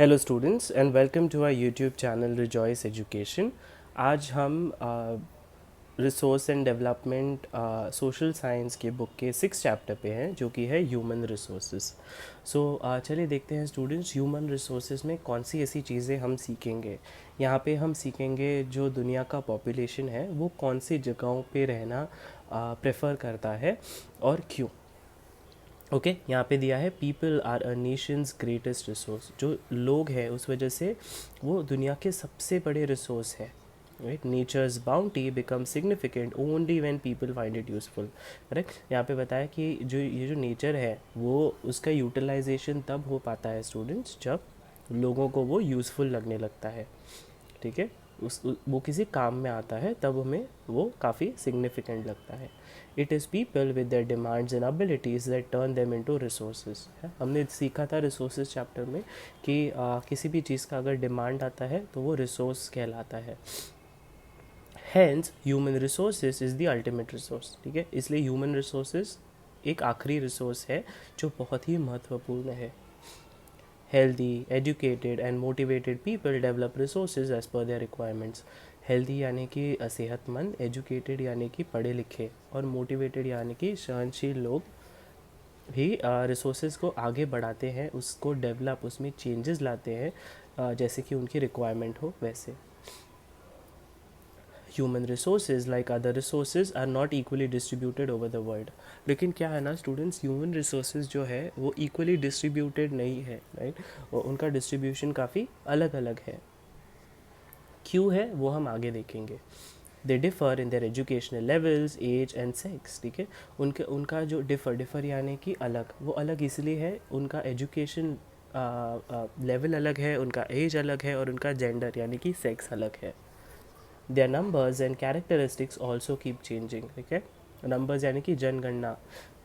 Hello students and welcome to our YouTube channel Rejoice Education. आज हम resource and development social science के book के 6 chapter पे हैं, जो कि है ह्यूमन रिसोर्सेज। चलिए देखते हैं स्टूडेंट्स, ह्यूमन रिसोर्सेज में कौन सी ऐसी चीज़ें हम सीखेंगे। यहाँ पे हम सीखेंगे जो दुनिया का पॉपुलेशन है वो कौन सी जगहों पे रहना प्रेफर करता है और क्यों। ओके यहाँ पे दिया है people are a nation's greatest resource. जो लोग हैं उस वजह से वो दुनिया के सबसे बड़े रिसोर्स है। Right, nature's bounty become significant only when people find it useful. Correct, यहाँ पे बताया कि जो नेचर है वो उसका यूटिलाइजेशन तब हो पाता है स्टूडेंट्स, जब लोगों को वो यूज़फुल लगने लगता है। ठीक है, वो किसी काम में आता है तब हमें वो काफ़ी सिग्निफिकेंट लगता है। It is people with their demands and abilities that turn them into resources. हमने सीखा था रिसोर्सेज चैप्टर में कि किसी भी चीज़ का अगर डिमांड आता है तो वो रिसोर्स कहलाता है। Hence human resources is the ultimate resource. ठीक है, इसलिए ह्यूमन रिसोर्सेज एक आखिरी रिसोर्स है जो बहुत ही महत्वपूर्ण है। Healthy educated and motivated people develop resources as per their requirements. Healthy यानी कि सेहतमंद, एजुकेटेड यानी कि पढ़े लिखे, और मोटिवेटेड यानी कि सहनशील लोग भी रिसोर्सेज को आगे बढ़ाते हैं, उसको डेवलप, उसमें चेंजेस लाते हैं जैसे कि उनकी रिक्वायरमेंट हो वैसे। Human resources like other resources are not equally distributed over the world. लेकिन क्या है ना स्टूडेंट्स, ह्यूमन रिसोर्सेज जो है वो इक्वली डिस्ट्रीब्यूटेड नहीं है। राइट, और उनका डिस्ट्रीब्यूशन काफ़ी अलग अलग है। क्यों है वो हम आगे देखेंगे। They differ in their educational levels, age and sex. ठीक है, उनका जो डिफ़र यानी कि अलग, वो अलग इसलिए है, उनका एजुकेशन लेवल अलग है, उनका एज अलग है, और उनका जेंडर यानी कि सेक्स अलग है। Their numbers and characteristics also keep changing. ठीक है, नंबर्स यानी कि जनगणना,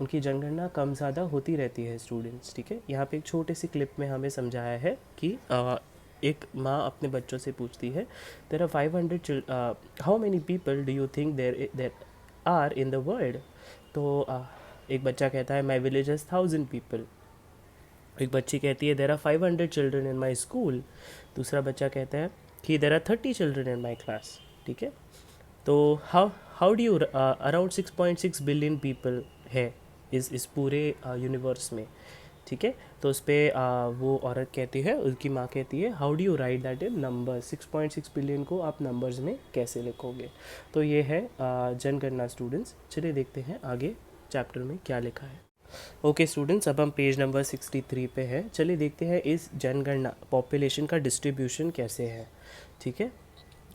उनकी जनगणना कम ज़्यादा होती रहती है स्टूडेंट्स। ठीक है, यहाँ पे एक छोटे सी क्लिप में हमें समझाया है कि एक माँ अपने बच्चों से पूछती है, there are 500 how many people do you think there are in the world. तो एक बच्चा कहता है माई विलेज हैज़ 1000 पीपल। एक बच्ची कहती है there are 500 children in my school. दूसरा बच्चा कहता है कि there are 30 children in my class. ठीक है, तो how how do you around 6.6 billion people है इस पूरे यूनिवर्स में। ठीक है, तो उस पर वो औरत कहती है, उसकी माँ कहती है how do you right that in number, 6.6 billion को आप नंबर्स में कैसे लिखोगे। तो ये है जनगणना स्टूडेंट्स। चलिए देखते हैं आगे चैप्टर में क्या लिखा है। ओके स्टूडेंट्स, अब हम पेज नंबर 63 पे हैं। चलिए देखते हैं इस जनगणना पॉपुलेशन का डिस्ट्रीब्यूशन कैसे है। ठीक है,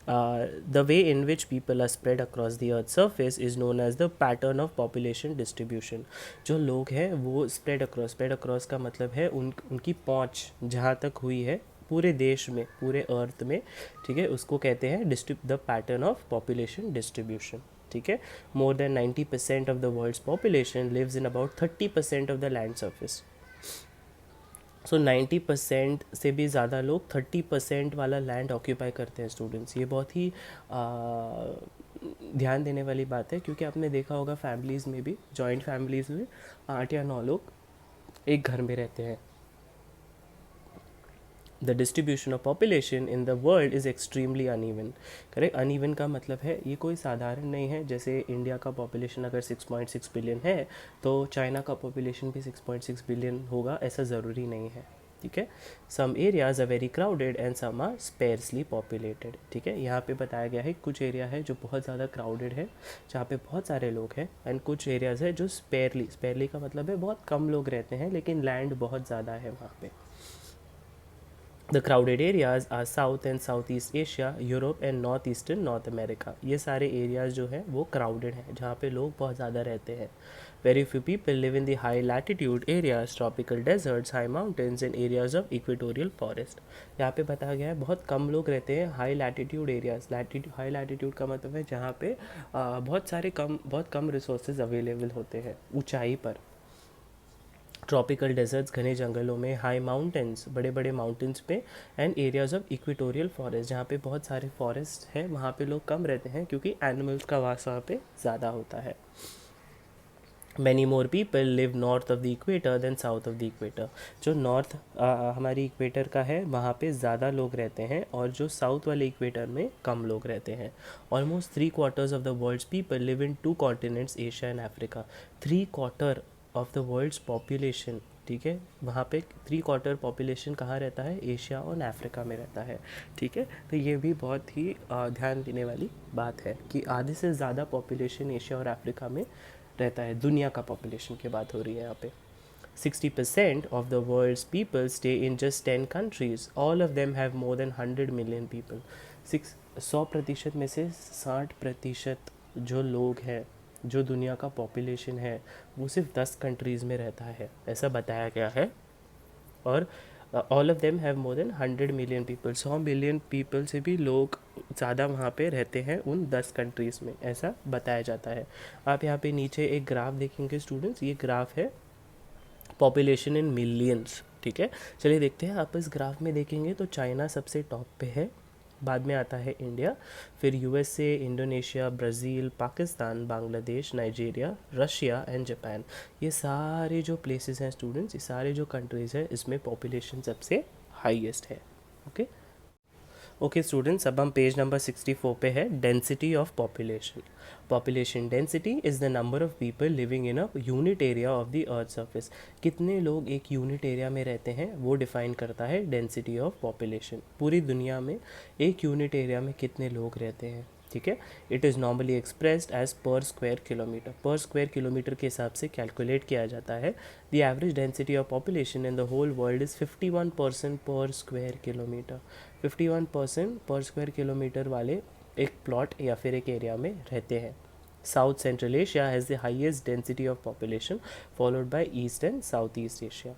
the way in which people are spread across the earth's surface is known as the pattern of population distribution। जो लोग हैं वो spread across का मतलब है उनकी पहुंच जहाँ तक हुई है पूरे देश में, पूरे अर्थ में। ठीक है, उसको कहते हैं the pattern of population distribution. ठीक है, more than 90% of the world's population lives in about 30% of the land surface. So 90% से भी ज़्यादा लोग 30% वाला लैंड ऑक्यूपाई करते हैं स्टूडेंट्स। ये बहुत ही ध्यान देने वाली बात है, क्योंकि आपने देखा होगा फैमिलीज़ में भी, जॉइंट फैमिलीज़ में 8 या 9 लोग एक घर में रहते हैं। The distribution of population in the world is extremely uneven. Correct, uneven का मतलब है ये कोई साधारण नहीं है। जैसे इंडिया का पॉपुलेशन अगर 6.6 बिलियन है तो चाइना का पॉपुलेशन भी 6.6 बिलियन होगा, ऐसा ज़रूरी नहीं है। ठीक है, some areas are very crowded and some are sparsely populated. ठीक है, यहाँ पे बताया गया है कुछ एरिया है जो बहुत ज़्यादा क्राउडेड है, जहाँ पे बहुत सारे लोग हैं, एंड कुछ एरियाज़ है जो स्पेयरली का मतलब है बहुत कम लोग रहते हैं लेकिन लैंड बहुत ज़्यादा है वहाँ पे। The crowded areas are south and south east Asia, Europe and north eastern north America. ये सारे एरियाज़ जो हैं वो क्राउडेड हैं, जहाँ पे लोग बहुत ज़्यादा रहते हैं। Very few people live in the high latitude areas, tropical deserts, high mountains and areas of equatorial forest. यहाँ पे बताया गया है बहुत कम लोग रहते हैं high latitude areas. High latitude का मतलब है जहाँ पे बहुत कम रिसोर्सेज अवेलेबल होते हैं ऊंचाई पर। ट्रॉपिकल डेजर्ट्स घने जंगलों में, हाई माउंटेन्स बड़े बड़े माउंटेन्स पे, and areas of equatorial forest जहाँ पे बहुत सारे फॉरेस्ट हैं, वहाँ पे लोग कम रहते हैं क्योंकि एनिमल्स का वास वहाँ पे ज़्यादा होता है। Many more people live north of the equator than south of the equator. जो नॉर्थ हमारी इक्वेटर का है वहाँ पे ज़्यादा लोग रहते हैं और जो साउथ वाले इक्वेटर में कम लोग रहते हैं। Almost 3/4 of the world's people live in 2 continents, Asia and Africa. 3/4 of the world's population, ठीक है, वहाँ पे 3/4 पॉपुलेशन कहाँ रहता है, एशिया और अफ्रीका में रहता है। ठीक है, तो ये भी बहुत ही ध्यान देने वाली बात है कि आधे से ज़्यादा पॉपुलेशन एशिया और अफ्रीका में रहता है। दुनिया का पॉपुलेशन की बात हो रही है यहाँ पे। 60% of the world's people stay in just 10 countries. All of them have more than 100 million people. 100% में से 60% जो लोग हैं, जो दुनिया का पॉपुलेशन है, वो सिर्फ 10 कंट्रीज़ में रहता है, ऐसा बताया गया है। और all of them have more than 100 million people, 100 million people से भी लोग ज़्यादा वहाँ पे रहते हैं उन 10 कंट्रीज़ में, ऐसा बताया जाता है। आप यहाँ पे नीचे एक ग्राफ देखेंगे स्टूडेंट्स, ये ग्राफ है पॉपुलेशन इन मिलियंस। ठीक है, चलिए देखते हैं। आप इस ग्राफ में देखेंगे तो चाइना सबसे टॉप पे है, बाद में आता है इंडिया, फिर USA, Indonesia, Brazil, Pakistan, Bangladesh, Nigeria, Russia and Japan. ये सारे जो प्लेसेस हैं स्टूडेंट्स, ये सारे जो कंट्रीज़ हैं, इसमें पॉपुलेशन सबसे हाईएस्ट है। ओके ओके स्टूडेंट्स, अब हम पेज नंबर 64 पे है, density of population. Population density is the number of people living in a unit area of the earth surface. कितने लोग एक यूनिट एरिया में रहते हैं वो डिफाइन करता है डेंसिटी ऑफ पॉपुलेशन। पूरी दुनिया में एक यूनिट एरिया में कितने लोग रहते हैं, ठीक है। It is normally expressed as per square kilometre, पर स्क्वायर किलोमीटर के हिसाब से कैलकुलेट किया जाता है। The average density of population in the whole world is 51% per square kilometre. 51% per square kilometre वाले एक प्लॉट या फिर एक एरिया में रहते हैं। South central Asia has the highest density of population, followed by east and south east Asia.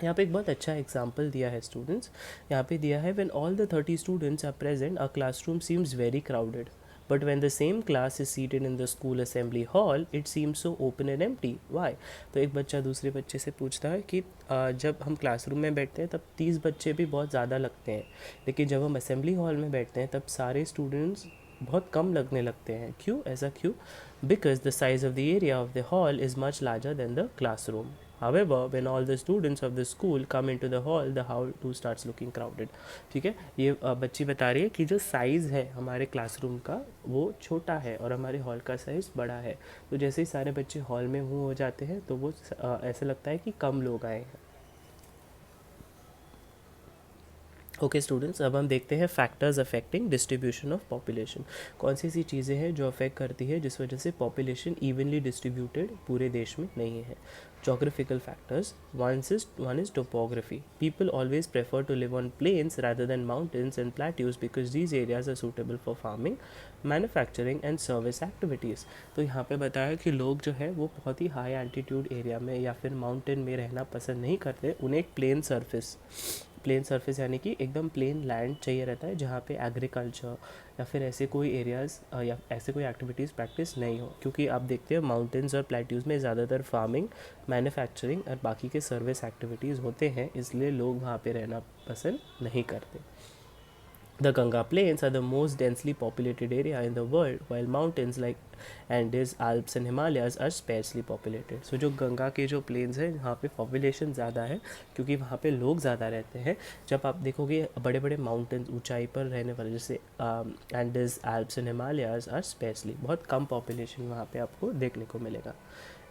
यहाँ पे एक बहुत अच्छा एग्जाम्पल दिया है स्टूडेंट्स, यहाँ पे दिया है when all the 30 students are present a classroom seems very crowded, but when the same class is seated in the school assembly hall it seems so open and empty, why. तो एक बच्चा दूसरे बच्चे से पूछता है कि जब हम क्लासरूम में बैठते हैं तब 30 बच्चे भी बहुत ज़्यादा लगते हैं, लेकिन जब हम असेंबली हॉल में बैठते हैं तब सारे स्टूडेंट्स बहुत कम लगने लगते हैं। क्यों, ऐसा क्यों? Because the size of the area of the hall is much larger than the classroom. However, when all the students of the school come into the hall, the hall too starts looking crowded. ठीक है, ये बच्ची बता रही है कि जो size है हमारे क्लासरूम का वो छोटा है और हमारे हॉल का साइज़ बड़ा है। तो जैसे ही सारे बच्चे हॉल में मूव हो जाते हैं तो वो ऐसा लगता है कि कम लोग आए हैं। ओके स्टूडेंट्स, अब हम देखते हैं factors affecting distribution of population. कौन सी ऐसी चीज़ें हैं जो अफेक्ट करती है जिस वजह से पॉपुलेशन इवनली डिस्ट्रीब्यूटेड पूरे देश में नहीं है। Geographical factors. One is topography. People always prefer to live on plains rather than mountains and plateaus because these areas are suitable for farming, manufacturing and service activities. तो यहाँ पे बताया कि लोग जो है वो बहुत ही हाई एल्टीट्यूड एरिया में या फिर माउंटेन में रहना पसंद नहीं करते। उन्हें एक प्लेन सरफेस यानी कि एकदम प्लेन लैंड चाहिए रहता है जहाँ पे एग्रीकल्चर या फिर ऐसे कोई एरियाज़ या ऐसे कोई एक्टिविटीज़ प्रैक्टिस नहीं हो, क्योंकि आप देखते हैं माउंटेन्स और प्लेट्यूज़ में ज़्यादातर फार्मिंग, मैन्युफैक्चरिंग और बाकी के सर्विस एक्टिविटीज़ होते हैं, इसलिए लोग वहाँ पे रहना पसंद नहीं करते। The Ganga Plains are the most densely populated area in the world, while mountains like Andes, Alps and Himalayas are sparsely populated. So जो गंगा के जो प्लेन्स हैं वहाँ पे पॉपुलेशन ज़्यादा है क्योंकि वहाँ पे लोग ज़्यादा रहते हैं। जब आप देखोगे बड़े बड़े माउंटेन्स ऊंचाई पर रहने वाले जैसे Andes, Alps and Himalayas are sparsely, बहुत कम पॉपुलेशन वहाँ पे आपको देखने को मिलेगा।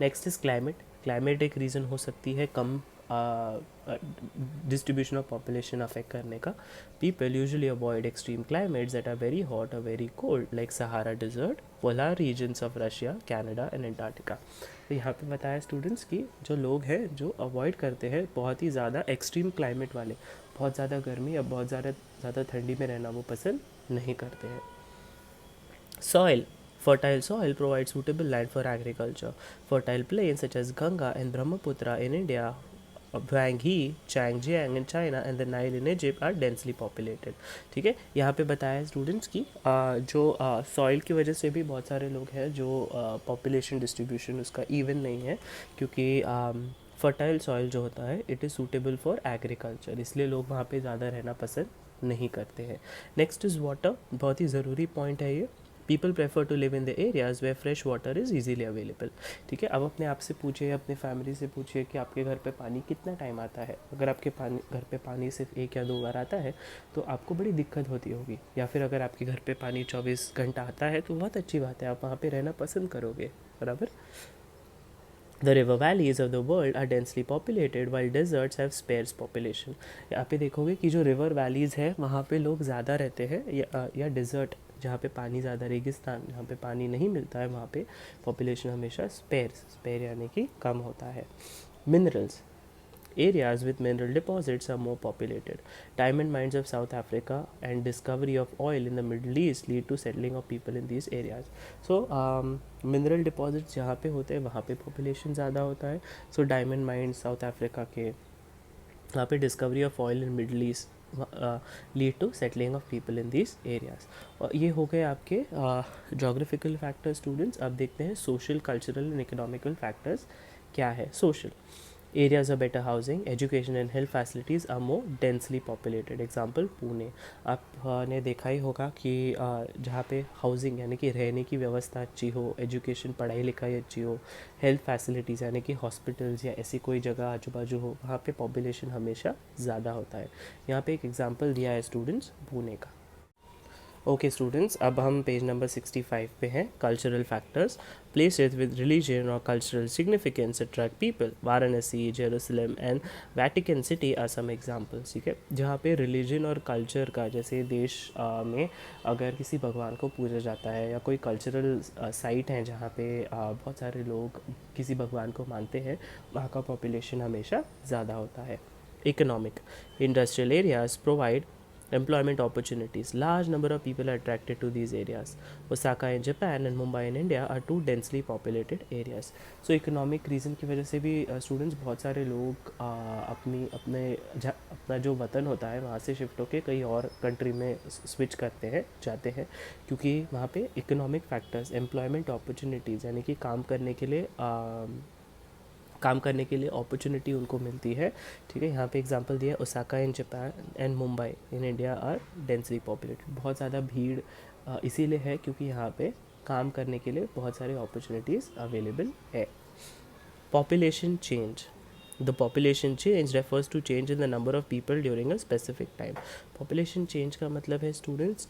Next is climate. क्लाइमेट एक रीज़न हो सकती है कम डिस्ट्रीब्यूशन ऑफ पॉपुलेशन अफेक्ट करने का। People usually avoid extreme climates that are very hot और very cold like Sahara desert, polar regions of Russia, Canada and Antarctica. तो यहाँ पे बताया स्टूडेंट्स कि जो लोग हैं जो अवॉइड करते हैं बहुत ही ज़्यादा एक्सट्रीम क्लाइमेट वाले, बहुत ज़्यादा गर्मी या बहुत ज़्यादा ठंडी में रहना वो पसंद नहीं करते हैं। Soil. Fertile soil provides suitable land for agriculture. Fertile plains such as Ganga and Brahmaputra in India, Huanghe, Changjiang in China and the Nile in Egypt are densely populated. ठीक है, यहाँ पे बताया स्टूडेंट्स की जो सॉइल की वजह से भी बहुत सारे लोग हैं जो पॉपुलेशन डिस्ट्रीब्यूशन उसका इवन नहीं है, क्योंकि फर्टाइल सॉइल जो होता है it is suitable for agriculture, इसलिए लोग वहाँ पे ज़्यादा रहना पसंद नहीं करते हैं। नेक्स्ट इज़ वाटर, बहुत ही ज़रूरी पॉइंट है ये। People prefer to live in the areas where fresh water is easily available. ठीक है, अब अपने आप से पूछिए, अपने फैमिली से पूछिए कि आपके घर पे पानी कितना टाइम आता है। अगर आपके घर पे पानी सिर्फ 1 या 2 बार आता है तो आपको बड़ी दिक्कत होती होगी, या फिर अगर आपके घर पे पानी 24 घंटा आता है तो बहुत अच्छी बात है, आप वहाँ पे रहना पसंद करोगे, बराबर। The river valleys of the world are densely populated while deserts have sparse population। यहाँ पे देखोगे कि जो रिवर वैलीज़ है वहाँ पे लोग ज़्यादा रहते हैं, या डिज़र्ट जहाँ पे पानी ज़्यादा, रेगिस्तान जहाँ पे पानी नहीं मिलता है, वहाँ पे पॉपुलेशन हमेशा स्पेयर यानी कि कम होता है। Minerals, areas with mineral deposits are more populated. Diamond mines of South Africa and discovery of oil in the Middle East lead to settling of people in these areas. So mineral deposits जहाँ पे होते हैं वहाँ पे population ज़्यादा होता है. So diamond mines South Africa के वहाँ पे discovery of oil in Middle East lead to settling of people in these areas. और ये हो गए आपके geographical factors students. अब देखते हैं social, cultural and economical factors क्या है. Social areas of better housing, education and health facilities are more densely populated. Example Pune, आपने देखा ही होगा कि जहाँ पे हाउसिंग यानी कि रहने की व्यवस्था अच्छी हो, एजुकेशन पढ़ाई लिखाई अच्छी हो, हेल्थ फैसिलिटीज़ यानी कि हॉस्पिटल्स या ऐसी कोई जगह आजू बाजू हो, वहाँ पे पॉपुलेशन हमेशा ज़्यादा होता है. यहाँ पे एक एग्जांपल दिया है स्टूडेंट्स पुणे का. ओके स्टूडेंट्स, अब हम पेज नंबर 65 पे हैं. Cultural factors, places with religion और cultural significance attract people. Varanasi, Jerusalem and Vatican city are some examples. ठीक है, जहाँ पे रिलीजन और कल्चर का, जैसे देश में अगर किसी भगवान को पूजा जाता है या कोई कल्चरल साइट है जहाँ पे बहुत सारे लोग किसी भगवान को मानते हैं, वहाँ का पॉपुलेशन हमेशा ज़्यादा होता है. Economic, industrial areas provide employment opportunities. Large number of people are attracted to these areas. Osaka in Japan and Mumbai in India are two densely populated areas. So economic reason की वजह से भी students बहुत सारे लोग अपना जो वतन होता है वहाँ से शिफ्ट होकर कई और कंट्री में स्विच करते हैं, जाते हैं, क्योंकि वहाँ पे इकोनॉमिक फैक्टर्स, एम्प्लॉयमेंट अपॉर्चुनिटीज़ यानी कि काम करने के लिए अपॉर्चुनिटी उनको मिलती है. ठीक है, यहाँ पे एग्जांपल दिया है, Osaka in Japan and Mumbai in India are densely populated. बहुत ज़्यादा भीड़ इसीलिए है क्योंकि यहाँ पे काम करने के लिए बहुत सारे अपॉर्चुनिटीज़ अवेलेबल है. Population change, the population change refers to change in the number of people during a specific time. Population change का मतलब है स्टूडेंट्स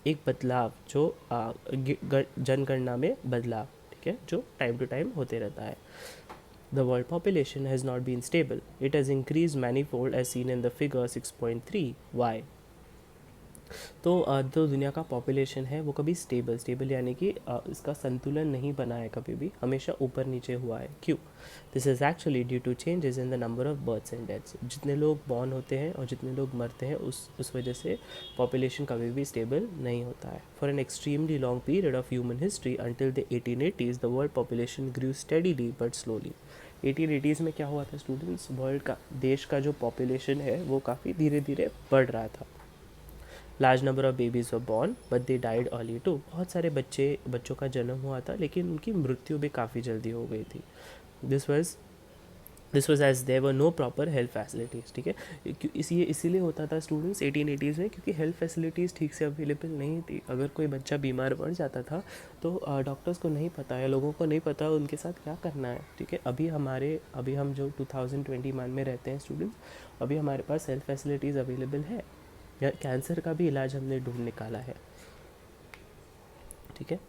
एक बदलाव जो जनगणना में बदलाव, ठीक है, जो टाइम टू टाइम होते रहता है. The world population has not been stable. It has increased manifold as seen in the figure 6.3. Why? तो जो दुनिया का पॉपुलेशन है वो कभी स्टेबल यानी कि इसका संतुलन नहीं बना है, कभी भी हमेशा ऊपर नीचे हुआ है. क्यों? This is actually due to changes in the number of births and deaths. जितने लोग बॉर्न होते हैं और जितने लोग मरते हैं उस वजह से पॉपुलेशन कभी भी स्टेबल नहीं होता है. For an extremely long period of human history until the 1880s the world population grew steadily but slowly. 1880s में क्या हुआ था स्टूडेंट्स, वर्ल्ड का, देश का जो पॉपुलेशन है वो काफ़ी धीरे धीरे बढ़ रहा था. Large number of babies were born but they died early too. बहुत सारे बच्चों का जन्म हुआ था लेकिन उनकी मृत्यु भी काफ़ी जल्दी हो गई थी. This was as there were no proper health facilities. ठीक है, इसीलिए होता था स्टूडेंट्स 1880s में, क्योंकि हेल्थ फैसिलिटीज़ ठीक से अवेलेबल नहीं थी. अगर कोई बच्चा बीमार पड़ जाता था तो डॉक्टर्स को नहीं पता या लोगों को नहीं पता उनके साथ क्या करना है. ठीक है, अभी हम जो 2021 में रहते हैं स्टूडेंट्स, अभी हमारे पास हेल्थ फैसिलिटीज़ अवेलेबल है, या कैंसर का भी इलाज हमने ढूंढ निकाला है. ठीक है,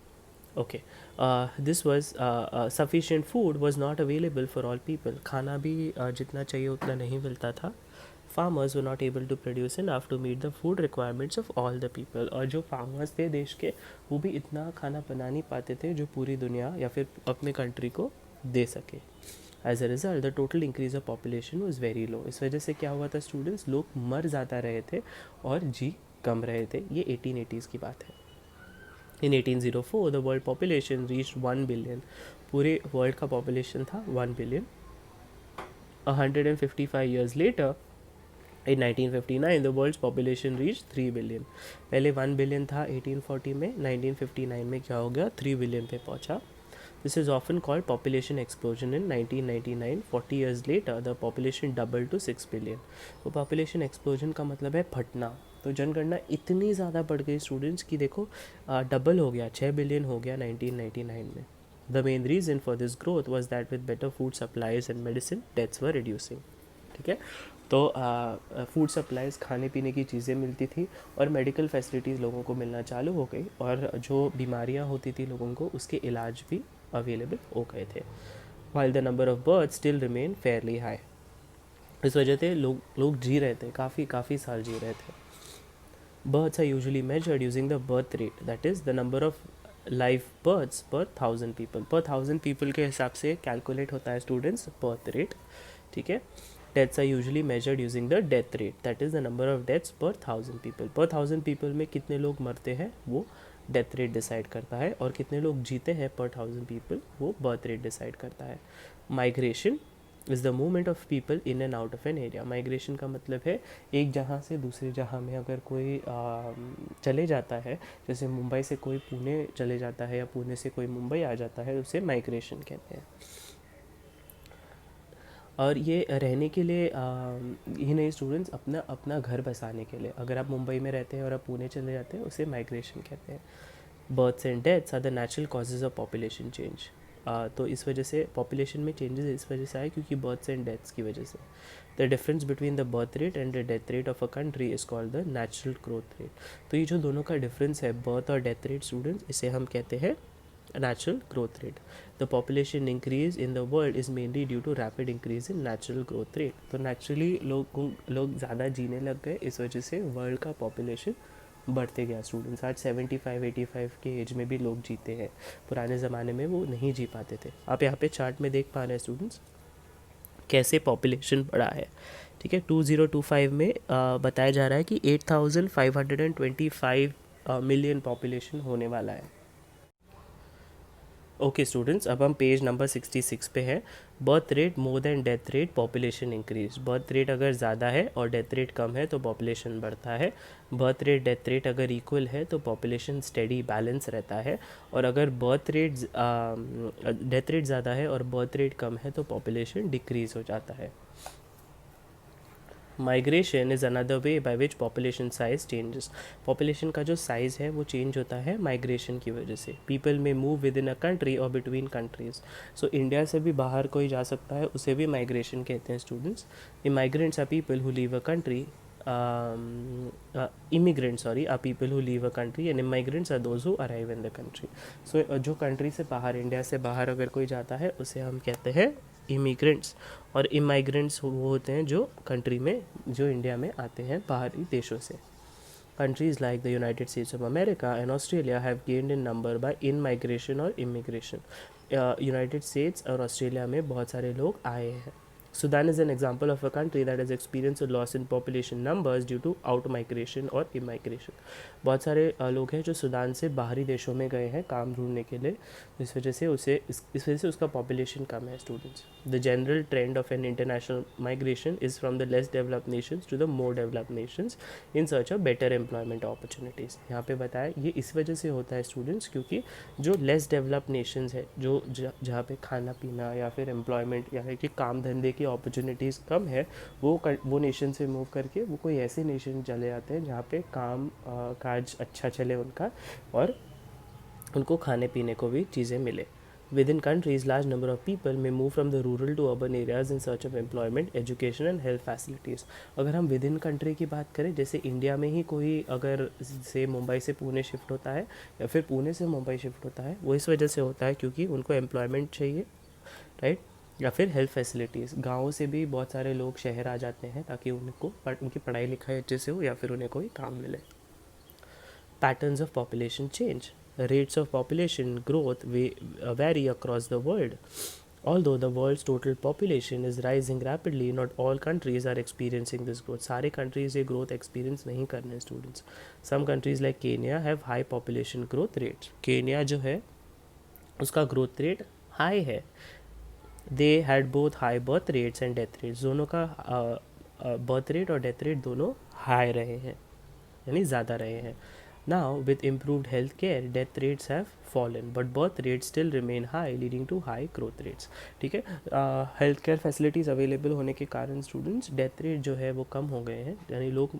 okay. This was sufficient food was not available for all people. खाना भी जितना चाहिए उतना नहीं मिलता था. Farmers were not able to produce enough to meet the food requirements of all the people. और जो फार्मर्स थे देश के, वो भी इतना खाना बना नहीं पाते थे जो पूरी दुनिया या फिर अपने कंट्री को दे सके. As a result the total increase of population was very low. इस वजह से क्या हुआ था स्टूडेंट्स, लोग मर ज़्यादा रहे थे और जी कम रहे थे. ये 1880s की बात है. इन 1804 the world population reached 1 billion. पूरे वर्ल्ड का पॉपुलेशन था 1 billion. 155 years later in 1959 the world's population reached 3 billion. पहले 1 बिलियन था 1840 में, 1959 में क्या हो गया, 3 बिलियन पे पहुंचा. This is often called population explosion in 1999. 40 years later the population double two 6 billion. तो पॉपुलेशन एक्सप्लोजन का मतलब है फटना. तो जनगणना इतनी ज़्यादा बढ़ गई स्टूडेंट्स की देखो डबल हो गया, 6 बिलियन हो गया 1999 में. The main reason for this growth was that with better food supplies and medicine deaths were reducing. ठीक है, तो फूड सप्लाईज, खाने पीने की चीज़ें मिलती थी और मेडिकल फैसिलिटीज़ लोगों को मिलना चालू हो गई और जो बीमारियां होती थी लोगों को उसके इलाज भी अवेलेबल हो गए थे. While the number of birth still remain fairly high. इस वजह से लोग जी रहे थे, काफ़ी साल जी रहे थे. Births are usually measured using the birth rate, that is the number of live births per 1000 people. Per 1000 people के हिसाब से कैलकुलेट होता है स्टूडेंट्स birth rate. ठीक है. Deaths are usually measured using the death rate, that is the number of deaths per 1000 people. Per 1000 people में कितने लोग मरते हैं वो डेथ रेट डिसाइड करता है और कितने लोग जीते हैं पर 1000 पीपल वो बर्थ रेट डिसाइड करता है. Migration is the movement of people in and out of an area. Migration का मतलब है एक जहाँ से दूसरे जहाँ में अगर कोई चले जाता है, जैसे मुंबई से कोई पुणे चले जाता है या पुणे से कोई मुंबई आ जाता है, उसे माइग्रेशन कहते हैं. और ये रहने के लिए ही नहीं स्टूडेंट्स, अपना अपना घर बसाने के लिए, अगर आप मुंबई में रहते हैं और आप पुणे चले जाते हैं उसे माइग्रेशन कहते हैं. Births and deaths are the natural causes of population change. तो इस वजह से पॉपुलेशन में चेंजेस इस वजह से आए क्योंकि बर्थ्स एंड डेथ्स की वजह से. The difference between the birth rate and the death rate of a country is called the natural growth rate. तो ये जो दोनों का डिफरेंस है बर्थ और डेथ रेट स्टूडेंट्स, इसे हम कहते हैं natural growth rate. The population increase in the world is mainly due to rapid increase in natural growth rate. तो naturally लोग ज़्यादा जीने लग गए, इस वजह से वर्ल्ड का पॉपुलेशन बढ़ते गया स्टूडेंट्स. आज 75-85 के एज में भी लोग जीते हैं, पुराने ज़माने में वो नहीं जी पाते थे. आप यहाँ पे चार्ट में देख पा रहे हैं स्टूडेंट्स कैसे पॉपुलेशन बढ़ा है. ठीक है, 2025 में बताया जा रहा है कि 8525 मिलियन पॉपुलेशन होने वाला है. ओके स्टूडेंट्स, अब हम पेज नंबर 66 पे हैं. Birth rate more than death rate population increase. Birth rate अगर ज़्यादा है और डेथ रेट कम है तो पॉपुलेशन बढ़ता है. बर्थ रेट डेथ रेट अगर इक्वल है तो पॉपुलेशन स्टेडी बैलेंस रहता है. और अगर डेथ रेट ज़्यादा है और बर्थ रेट कम है तो पॉपुलेशन डिक्रीज हो जाता है. Migration is another way by which population size changes. Population का जो साइज़ है वो चेंज होता है माइग्रेशन की वजह से. पीपल में move with in a country और बिटवीन कंट्रीज. सो इंडिया से भी बाहर कोई जा सकता है, उसे भी माइग्रेशन कहते हैं students. Immigrants are people who leave a country. immigrants are people who leave a country and immigrants are those who arrive in the country. So जो कंट्री से बाहर, इंडिया से बाहर अगर कोई जाता है उसे हम कहते हैं इमिग्रेंट्स. और इमाइग्रेंट्स वो होते हैं जो कंट्री में, जो इंडिया में आते हैं बाहरी देशों से. Countries like the United States of America and Australia have gained in number by in migration or immigration. United states और ऑस्ट्रेलिया में बहुत सारे लोग आए हैं. Sudan is an example of a country that has experienced a loss in population numbers due to out migration और immigration. बहुत सारे लोग हैं जो सूडान से बाहरी देशों में गए हैं काम ढूंढने के लिए, इस वजह से इस वजह से उसका पॉपुलेशन कम है students. The general trend of an international migration is from the less developed nations to the more developed nations in search of better employment opportunities. यहाँ पे बताया ये इस वजह से होता है स्टूडेंट्स क्योंकि जो लेस डेवलप्ड नेशंस है, जो जहाँ पे खाना पीना या फिर एम्प्लॉयमेंट या फिर कि काम धंधे की अपॉर्चुनिटीज़ कम है, वो नेशन से मूव करके वो कोई ऐसे नेशन चले जाते हैं जहाँ पे काम काज अच्छा चले उनका और उनको खाने पीने को भी चीज़ें मिले. Within countries, large number of people may move from the rural to urban areas in search of employment, education and health facilities. अगर हम विद इन कंट्री की बात करें, जैसे इंडिया में ही कोई अगर से मुंबई से पुणे शिफ्ट होता है या फिर पुणे से मुंबई शिफ्ट होता है, वो इस वजह से होता है क्योंकि उनको एम्प्लॉयमेंट चाहिए, राइट, या फिर हेल्थ फैसिलिटीज़. गाँव से भी बहुत सारे लोग शहर आ जाते हैं ताकि उनकी पढ़ाई लिखाई अच्छे से हो या फिर उन्हें कोई काम मिले. Patterns of population change. Rates of population growth vary across the world. Although the world's total population is rising rapidly, not all countries are experiencing this growth. सारे countries ये growth experience नहीं कर रहे students. Some countries like Kenya have high population growth rates. Kenya जो है उसका growth rate high है. They had both high birth rates and death rates. दोनों का birth rate और death rate दोनों high रहे हैं, यानी ज़्यादा रहे हैं. Now, with improved healthcare, death rates have fallen, but birth rates still remain high, leading to high growth rates. ठीक है, हेल्थ केयर फैसिलिटीज़ अवेलेबल होने के कारण स्टूडेंट्स डेथ रेट जो है वो कम हो गए हैं, यानी लोग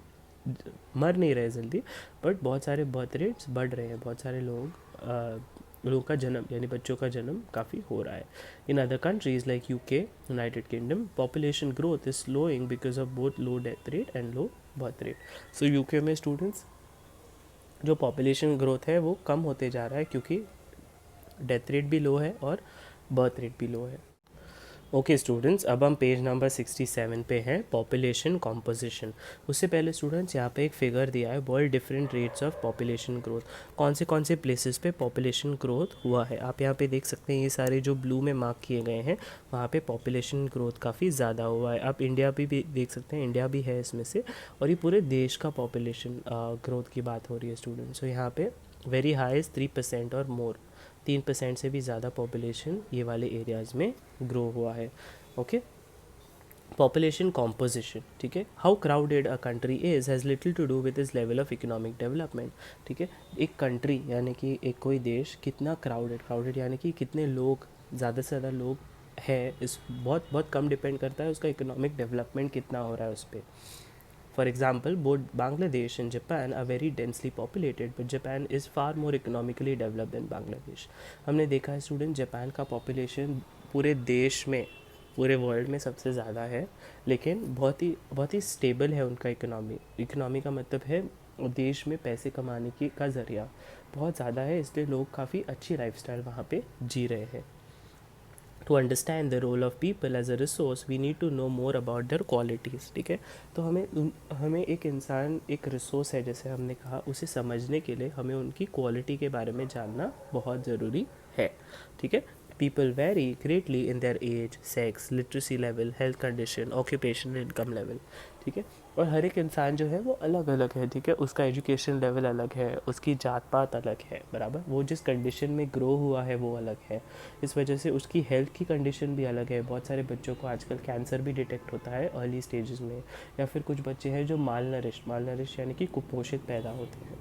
मर नहीं रहे जल्दी, बट बहुत सारे बर्थ रेट्स बढ़ रहे हैं, बहुत सारे लोगों का जन्म यानी बच्चों का जन्म काफ़ी हो रहा है. In other countries like UK, United kingdom, population growth is slowing because of both low death rate and low birth rate. So UK में स्टूडेंट्स जो पॉपुलेशन ग्रोथ है वो कम होते जा रहा है क्योंकि डेथ रेट भी लो है और बर्थ रेट भी लो है. ओके स्टूडेंट्स, अब हम पेज नंबर 67 पे हैं, पॉपुलेशन कॉम्पोजिशन. उससे पहले स्टूडेंट्स यहाँ पे एक फिगर दिया है, world different rates of population growth. कौन से प्लेसेस पे पॉपुलेशन ग्रोथ हुआ है आप यहाँ पे देख सकते हैं. ये सारे जो ब्लू में मार्क किए गए हैं वहाँ पे पॉपुलेशन ग्रोथ काफ़ी ज़्यादा हुआ है. आप इंडिया भी देख सकते हैं, इंडिया भी है इसमें से, और ये पूरे देश का पॉपुलेशन ग्रोथ की बात हो रही है स्टूडेंट्स. तो यहाँ पे वेरी हाई इज़ 3% और मोर, 3% से भी ज़्यादा पॉपुलेशन ये वाले एरियाज़ में ग्रो हुआ है. Okay, population composition. ठीक है, how crowded a country is has little to do with its level of economic development. ठीक है, एक कंट्री यानी कि एक कोई देश कितना क्राउडेड यानी कि कितने लोग, ज़्यादा से ज़्यादा लोग है, इस बहुत बहुत कम डिपेंड करता है उसका इकोनॉमिक डेवलपमेंट कितना हो रहा है उस पर. For example, both Bangladesh and Japan are very densely populated, but Japan is far more economically developed than Bangladesh. हमने देखा है स्टूडेंट, जापान का पॉपुलेशन पूरे देश में, पूरे वर्ल्ड में सबसे ज़्यादा है, लेकिन बहुत ही स्टेबल है उनका इकोनॉमी का मतलब है देश में पैसे कमाने की का ज़रिया बहुत ज़्यादा है, इसलिए लोग काफ़ी अच्छी लाइफस्टाइल वहाँ पे जी रहे हैं. To understand the role of people as a resource we need to know more about their qualities. ठीक है, तो हमें एक इंसान एक रिसोर्स है जैसे हमने कहा, उसे समझने के लिए हमें उनकी क्वालिटी के बारे में जानना बहुत ज़रूरी है. ठीक है, people vary greatly in their age, sex, literacy level, health condition, occupational income level. ठीक है, और हर एक इंसान जो है वो अलग अलग है. ठीक है, उसका एजुकेशन लेवल अलग है, उसकी जात पात अलग है, बराबर, वो जिस कंडीशन में ग्रो हुआ है वो अलग है. इस वजह से उसकी हेल्थ की कंडीशन भी अलग है. बहुत सारे बच्चों को आजकल कैंसर भी डिटेक्ट होता है अर्ली स्टेजेस में, या फिर कुछ बच्चे हैं जो माल नरिश यानी कि कुपोषित पैदा होते हैं.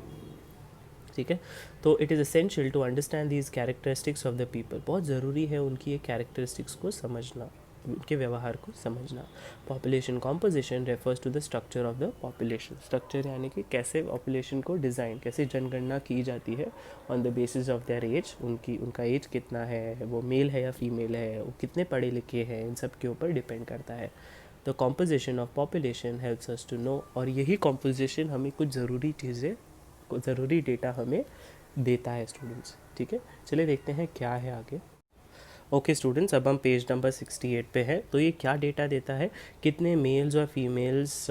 ठीक है, तो it is essential to understand these characteristics of the people. बहुत ज़रूरी है उनकी ये कैरेक्टरिस्टिक्स को समझना, उनके व्यवहार को समझना. Population composition refers to the structure of the population. Structure यानी कि कैसे पॉपुलेशन को डिज़ाइन, कैसे जनगणना की जाती है on the basis of their age. उनका एज कितना है, वो मेल है या फीमेल है, वो कितने पढ़े लिखे हैं, इन सब के ऊपर डिपेंड करता है. The composition of population helps us to know, और यही कॉम्पोजिशन हमें कुछ ज़रूरी डेटा हमें देता है स्टूडेंट्स. ठीक है, चलिए देखते हैं क्या है आगे. ओके स्टूडेंट्स, अब हम पेज नंबर 68 पे हैं. तो ये क्या डेटा देता है, कितने मेल्स और फीमेल्स,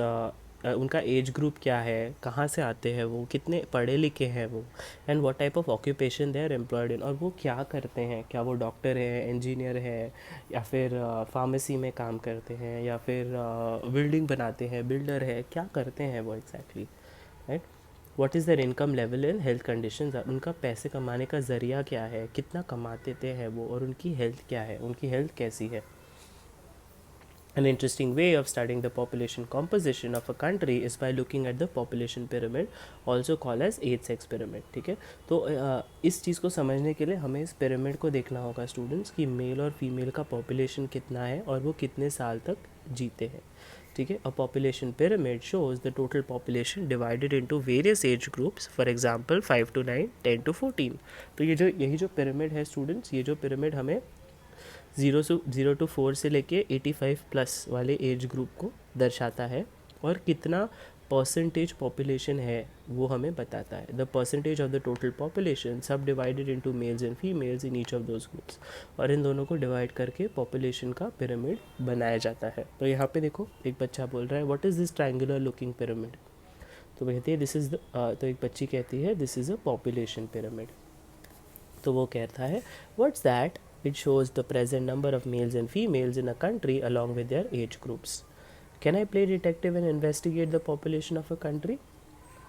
उनका एज ग्रुप क्या है, कहाँ से आते हैं वो, कितने पढ़े लिखे हैं वो, and what type of occupation they are employed in, और वो क्या करते हैं, क्या वो डॉक्टर है, इंजीनियर है, या फिर फार्मेसी में काम करते हैं, या फिर बिल्डिंग बनाते हैं, बिल्डर है, क्या करते हैं वो exactly, right. What is there income level in health condition, उनका पैसे कमाने का ज़रिया क्या है, कितना कमाते हैं वो, और उनकी हेल्थ क्या है, उनकी हेल्थ कैसी है. An interesting way of studying the population composition of a country is by looking at the population pyramid, also called as 8-sex pyramid. ठीक है, तो इस चीज़ को समझने के लिए हमें इस पिरामिड को देखना होगा स्टूडेंट्स कि मेल और फीमेल का पॉपुलेशन कितना है और वो कितने साल तक जीते हैं. ठीक है, a population pyramid shows the total population divided into various age groups, for example 5 to 9, 10 to 14. तो यही जो पिरामिड है स्टूडेंट्स, ये जो पिरामिड हमें 0 to 4 से लेके 85 प्लस वाले एज ग्रुप को दर्शाता है, और कितना परसेंटेज पॉपुलेशन है वो हमें बताता है. The percentage of the total population subdivided into males and females in each of those groups, और इन दोनों को डिवाइड करके पॉपुलेशन का पिरामिड बनाया जाता है. तो यहाँ पे देखो, एक बच्चा बोल रहा है what is this triangular looking pyramid, तो कहती है दिस इज़ द, तो एक बच्ची कहती है this is a population pyramid. तो वो कहता है what's that, it shows the present number of males and females in a country along with their age groups. Can I play detective and investigate the population of a country?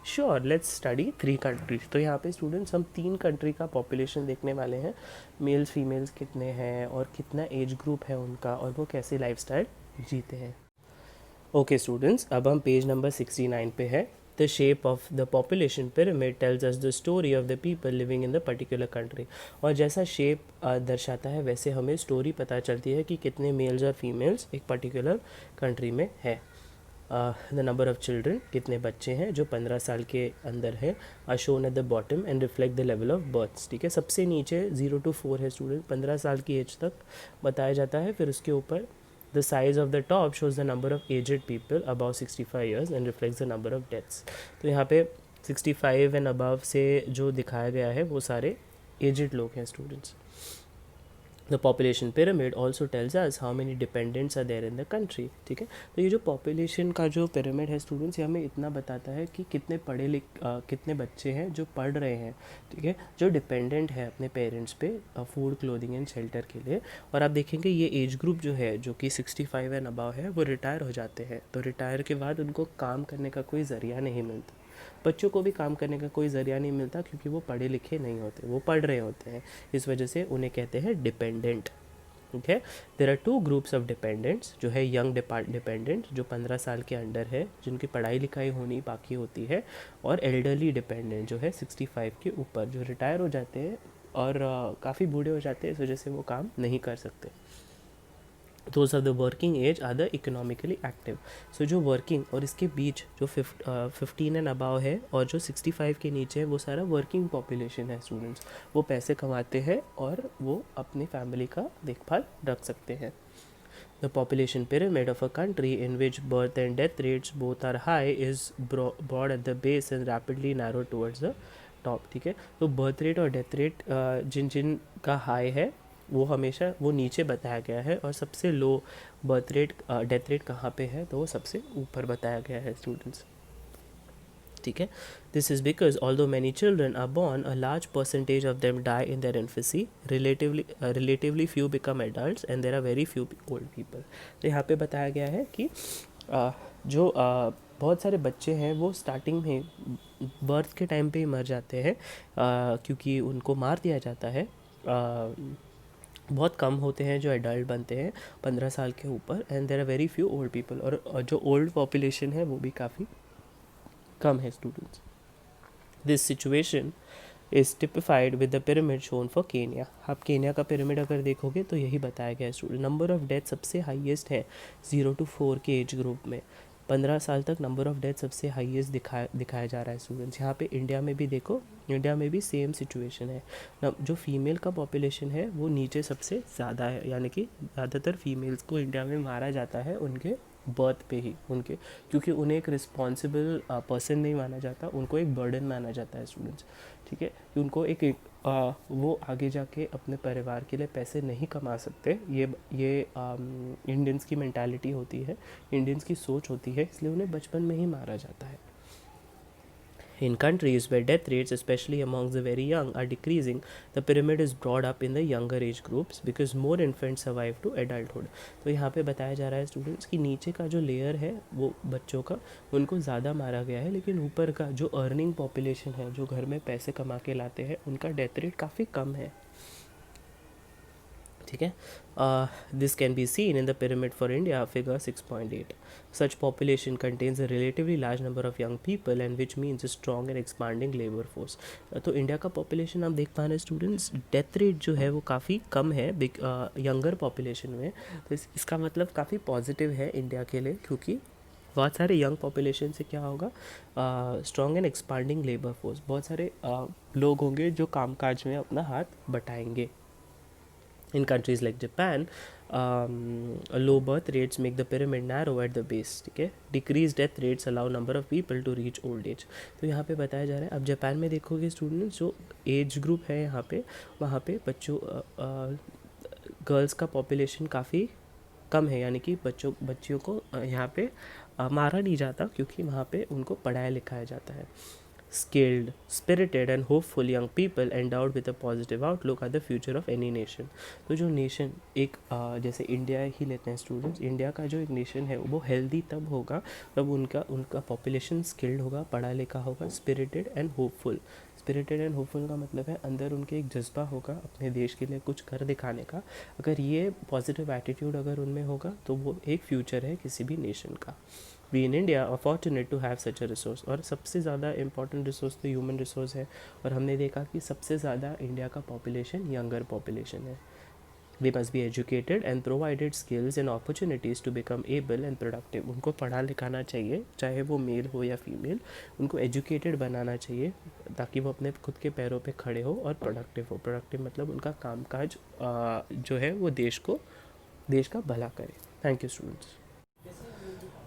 Sure, let's study 3 countries. तो यहाँ पे students हम 3 country का population देखने वाले हैं, mails females कितने हैं और कितना एज ग्रुप है उनका, और वो कैसे लाइफस्टाइल जीते हैं. ओके स्टूडेंट्स, अब हम पेज नंबर 69 पे है. The shape of the population pyramid tells us the story of the people living in the particular country. और जैसा शेप दर्शाता है वैसे हमें स्टोरी पता चलती है कि कितने मेल्स और फीमेल्स एक पर्टिकुलर कंट्री में है. द नंबर ऑफ चिल्ड्रन, कितने बच्चे हैं जो 15 साल के अंदर है, are shown at the bottom and reflect the level of births. ठीक है, सबसे नीचे 0 to 4 है स्टूडेंट, 15 साल की एज तक बताया जाता है. फिर उसके ऊपर the size of the top shows the number of aged people above 65 years and reflects the number of deaths. तो यहाँ पे 65 and above से जो दिखाया गया है वो सारे aged लोग हैं students. The population pyramid also tells us how many dependents are there in the country. ठीक है, तो ये जो population का जो pyramid है स्टूडेंट्स, ये हमें इतना बताता है कि कितने बच्चे हैं जो पढ़ रहे हैं. ठीक है, जो डिपेंडेंट है अपने पेरेंट्स पे फूड, क्लोथिंग एंड शेल्टर के लिए. और आप देखेंगे ये एज ग्रुप जो है जो कि 65 एंड अबव है वो रिटायर हो जाते हैं. तो रिटायर के बाद उनको काम करने का कोई ज़रिया नहीं मिलता. बच्चों को भी काम करने का कोई ज़रिया नहीं मिलता क्योंकि वो पढ़े लिखे नहीं होते, वो पढ़ रहे होते हैं. इस वजह से उन्हें कहते हैं डिपेंडेंट. ठीक है, there are 2 groups of dependents, जो है यंग डिपेंडेंट जो 15 साल के अंडर है, जिनकी पढ़ाई लिखाई होनी बाकी होती है, और एल्डरली डिपेंडेंट जो है 65 के ऊपर, जो रिटायर हो जाते हैं और काफ़ी बूढ़े हो जाते हैं, इस वजह से वो काम नहीं कर सकते. Those of the working age are the economically active. So जो working और इसके बीच जो 15 एंड अबाव है और जो 65 के नीचे है वो सारा वर्किंग पॉपुलेशन है स्टूडेंट्स. वो पैसे कमाते हैं और वो अपनी फैमिली का देखभाल रख सकते हैं. The population pyramid of a country in which birth and death rates both are high is broad at the base and rapidly narrowed towards the top. ठीक है, तो बर्थ रेट और डेथ रेट जिन का हाई है वो हमेशा वो नीचे बताया गया है, और सबसे low birth rate death rate कहाँ पे है तो वो सबसे ऊपर बताया गया है स्टूडेंट्स. ठीक है, this is because although many children are born, a large percentage of them die in their infancy, relatively few become adults and there are very few old people. तो यहाँ पे बताया गया है कि जो बहुत सारे बच्चे हैं वो स्टार्टिंग में बर्थ के टाइम पे ही मर जाते हैं क्योंकि उनको मार दिया जाता है. बहुत कम होते हैं जो एडल्ट बनते हैं 15 साल के ऊपर, and there are very few old people. और जो ओल्ड पॉपुलेशन है वो भी काफ़ी कम है students. This situation is typified with the pyramid shown for Kenya. आप केन्या का पिरामिड अगर देखोगे तो यही बताया गया है स्टूडेंट. नंबर ऑफ़ डेथ सबसे हाईएस्ट है 0 to 4 के एज ग्रुप में. 15 साल तक नंबर ऑफ़ डेथ सबसे हाईएस्ट दिखाया जा रहा है स्टूडेंट्स. यहाँ पे इंडिया में भी देखो, इंडिया में भी सेम सिचुएशन है. जो फीमेल का पॉपुलेशन है वो नीचे सबसे ज़्यादा है, यानी कि ज़्यादातर फीमेल्स को इंडिया में मारा जाता है उनके बर्थ पे ही, उनके, क्योंकि उन्हें एक रिस्पॉन्सिबल पर्सन नहीं माना जाता, उनको एक बर्डन माना जाता है स्टूडेंट्स. ठीक है, कि उनको एक वो आगे जाके अपने परिवार के लिए पैसे नहीं कमा सकते. ये इंडियंस की मेंटालिटी होती है, इंडियंस की सोच होती है, इसलिए उन्हें बचपन में ही मारा जाता है. In countries where death rates, especially amongst the very young, are decreasing, the pyramid is brought up in the younger age groups because more infants survive to adulthood. तो यहाँ पे बताया जा रहा है स्टूडेंट्स कि नीचे का जो लेयर है वो बच्चों का, उनको ज़्यादा मारा गया है, लेकिन ऊपर का जो अर्निंग पॉपुलेशन है, जो घर में पैसे कमा के लाते हैं, उनका डेथ रेट काफ़ी कम है. ठीक है, this can be seen in the pyramid for India figure 6.8. Such population contains a relatively large number of young people and which means a strong and expanding labor force. तो India का population आप देख पा रहे हैं students, death rate जो है वो काफ़ी कम है यंगर पॉपुलेशन में. तो इसका मतलब काफ़ी पॉजिटिव है इंडिया के लिए, क्योंकि बहुत सारे यंग पॉपुलेशन से क्या होगा, strong and expanding labour force, बहुत सारे लोग होंगे जो कामकाज में अपना हाथ बटाएंगे. In countries like Japan, low birth rates make the pyramid narrow at the base. ठीक है, decreased death rates allow number of people to reach old age. तो यहाँ पे बताया जा रहा है, अब जापान में देखोगे स्टूडेंट्स, जो एज ग्रुप है यहाँ पे, वहाँ पे गर्ल्स का पॉपुलेशन काफ़ी कम है, यानी कि बच्चियों को यहाँ पे मारा नहीं जाता, क्योंकि वहाँ पे उनको पढ़ाया लिखाया जाता है. Skilled, spirited and hopeful young people endowed with a positive outlook are the future of any nation. तो जो नेशन एक जैसे इंडिया ही लेते हैं स्टूडेंट्स, इंडिया का जो एक नेशन है वो हेल्दी तब होगा तब उनका पॉपुलेशन स्किल्ड होगा, पढ़ा लिखा होगा, spirited and hopeful. Spirited and hopeful का मतलब है अंदर उनके एक जज्बा होगा अपने देश के लिए कुछ कर दिखाने का. अगर ये पॉजिटिव एटीट्यूड अगर उनमें होगा तो वो एक फ्यूचर है किसी भी नेशन का. We in India are fortunate to have such a resource. और सबसे ज़्यादा इंपॉर्टेंट रिसोर्स तो ह्यूमन रिसोर्स है, और हमने देखा कि सबसे ज़्यादा इंडिया का पॉपुलेशन यंगर पॉपुलेशन है। They must be educated and provided skills and opportunities to become able and productive। उनको पढ़ा लिखाना चाहिए, चाहे वो मेल हो या फीमेल, उनको एजुकेटेड बनाना चाहिए ताकि वो अपने खुद के पैरों पे खड़े हो और प्रोडक्टिव हो। प्रोडक्टिव मतलब उनका कामकाज जो है वो देश का भला करे। Thank you students.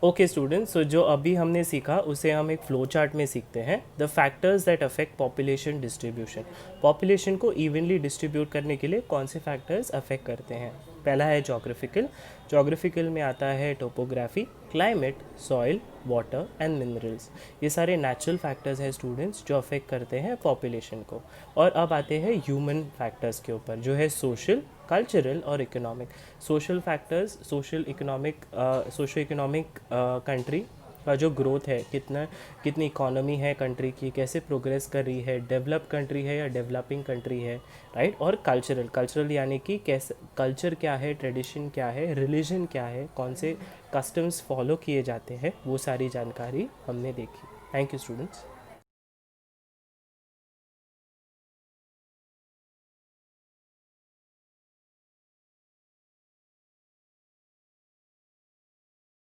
Okay students, so जो अभी हमने सीखा उसे हम एक फ्लो चार्ट में सीखते हैं। The factors that affect population distribution. Population को इवनली डिस्ट्रीब्यूट करने के लिए कौन से फैक्टर्स अफेक्ट करते हैं? पहला है जोग्राफिकल। जोग्राफिकल में आता है topography, climate, soil, water and minerals. ये सारे नेचुरल फैक्टर्स हैं स्टूडेंट्स जो अफेक्ट करते हैं पॉपुलेशन को। और अब आते हैं ह्यूमन फैक्टर्स के ऊपर, जो है सोशल, कल्चरल और economic. Social factors, socio economic country का जो ग्रोथ है, कितनी इकोनॉमी है कंट्री की, कैसे प्रोग्रेस कर रही है, डेवलप कंट्री है या डेवलपिंग कंट्री है, राइट। और कल्चरल यानी कि कैसे कल्चर क्या है, ट्रेडिशन क्या है, रिलीजन क्या है, कौन से कस्टम्स फॉलो किए जाते हैं, वो सारी जानकारी हमने देखी। Thank you students.